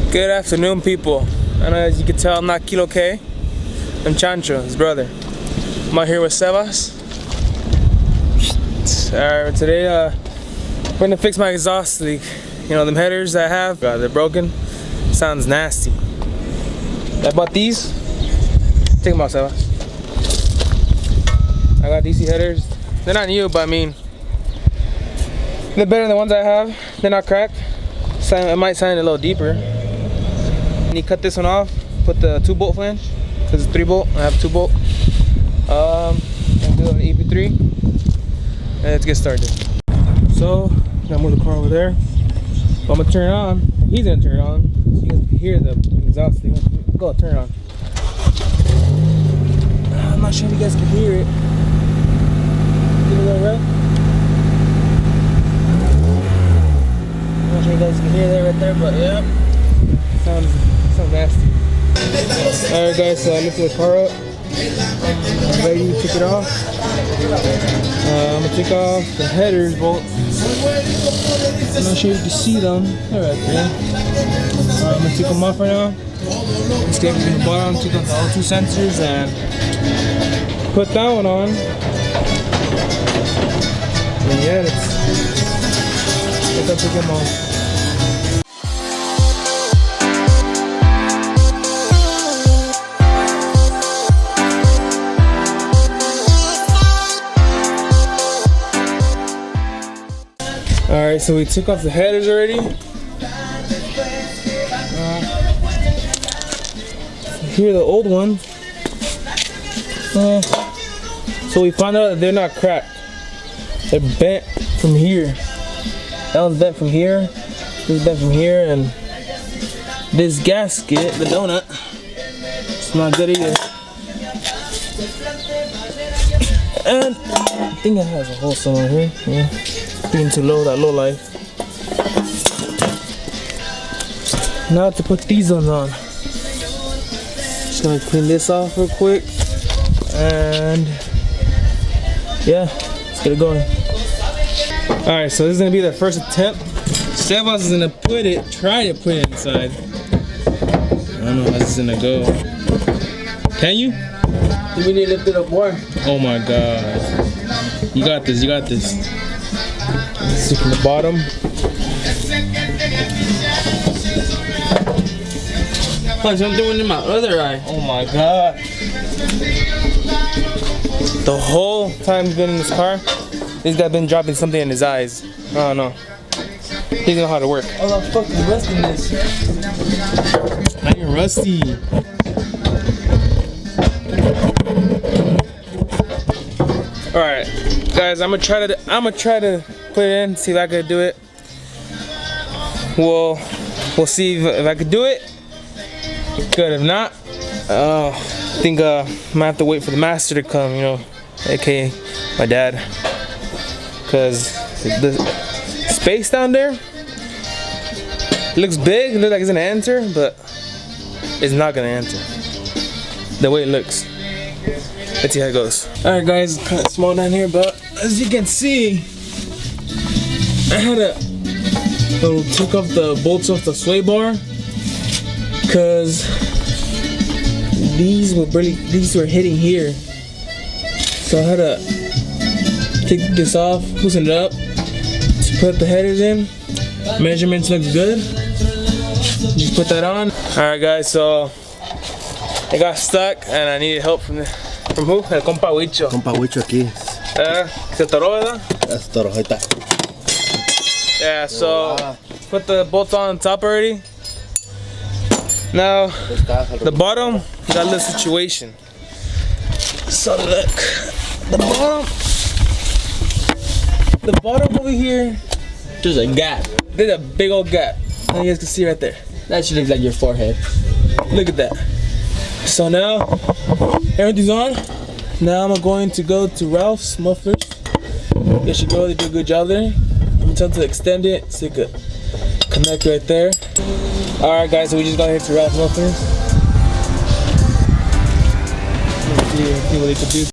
Good afternoon, people. I know, as you can tell, I'm not Kilo K. I'm Chancho, his brother. I'm out here with Sebas. Alright, today we're gonna fix my exhaust leak. You know, them headers I have, they're broken. Sounds nasty. I bought these. Take them out, Sebas. I got DC headers. They're not new, but I mean, they're better than the ones I have. They're not cracked. It might sound a little deeper. And you cut this one off, put the 2-bolt flange, because it's 3-bolt, I have 2-bolt. And do an EP3. And let's get started. So, I'm gonna move the car over there. But I'm gonna turn it on. He's gonna turn it on. So you guys can hear the exhaust thing. Go, turn it on. I'm not sure if you guys can hear it. Give it a little rev. I'm not sure you guys can hear that right there, but yeah. Sounds nasty. Alright guys, so I lifted the car up. I'm ready to take it off. I'm gonna take off the headers bolt. I'm not sure if you can see them. They're right there. I'm gonna take them off right now. Let's get from the bottom, take off the O2 sensors and put that one on. And yeah, let's take them off. Alright, so we took off the headers already. Here are the old ones. So we found out that they're not cracked. They're bent from here. That one's bent from here. This is bent from here, and this gasket, the donut, it's not good either. And I think it has a hole somewhere here. Yeah. Being too low, that low life. Now to put these ones on. Just gonna clean this off real quick. And yeah, let's get it going. Alright, so this is gonna be the first attempt. Sebas is gonna try to put it inside. I don't know how this is gonna go. Can you? We need to lift it up more. Oh my god. You got this, you got this. Stick from the bottom. Plus, I'm doing it in my other eye. Oh my god. The whole time he's been in this car, this guy's been dropping something in his eyes. I don't know. He doesn't know how to work. Oh, I'm fucking rusting this. Not even rusty. Alright, guys, I'm gonna try to put it in, see if I could do it. We'll see if I could do it. Good. If not, I think I might have to wait for the master to come, you know, aka my dad, because the space down there looks big. It looks like it's gonna enter, but it's not gonna enter the way it looks. Let's see how it goes. Alright guys, kind of small down here, but as you can see, I had to take off the bolts off the sway bar because these were hitting here. So I had to take this off, loosen it up, to put the headers in. Measurements look good. Just put that on. Alright guys, so I got stuck and I needed help from who? El compa Huicho. Compa Huicho aquí. Se atoró, ¿verdad? Se atoró, ahí está. Yeah, so put the bolts on top already. Now, the bottom got a little situation. So look, the bottom over here, there's a gap. There's a big old gap. And you guys can see right there. That should look like your forehead. Look at that. So now, everything's on. Now I'm going to go to Ralph's Mufflers. They should go, they do a good job there. I'm gonna tell them to extend it so it could connect right there. Alright guys, so we just got here to Ralph's Mufflers. Let's see what they could do.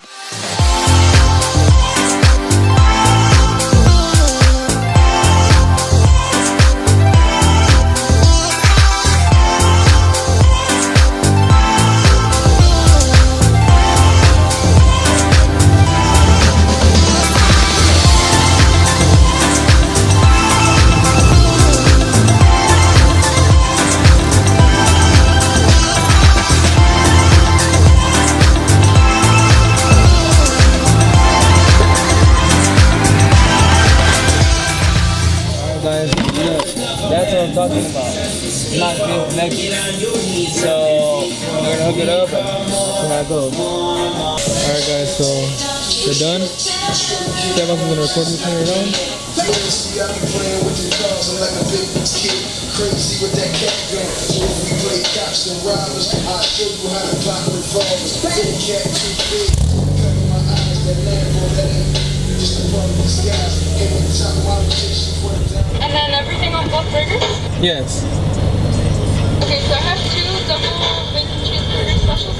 what I'm talking about. Not good connected. So we're gonna hook it up and see how it goes. Alright guys, so we're done. Steph is gonna record me turn it on. Crazy with that cat gun. So if we play cops and robbers, I'll show you how to pop revolvers. Big cat too big, cover my eyes, that Lambo, that ain't just above the skies. Every time I chase you down. And then everything on both burgers? Yes. Okay, so I have 2 double bacon cheeseburger specials.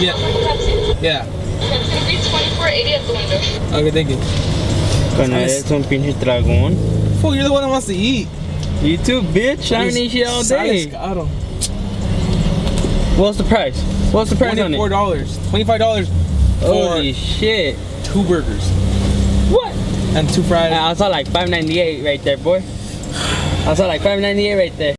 Yeah. Pepsi. Yeah. Okay, it's gonna be $24.80 at the window. Okay, thank you. Eres un pinche dragón. Fool, you're the one that wants to eat. You too, bitch. I ain't eat shit all day. Caro. What's the price? What's the price on it? $24. $25 Holy for shit. 2 burgers. What? And 2 fries. I saw like $5.98 right there, boy. I saw like $5.98 right there.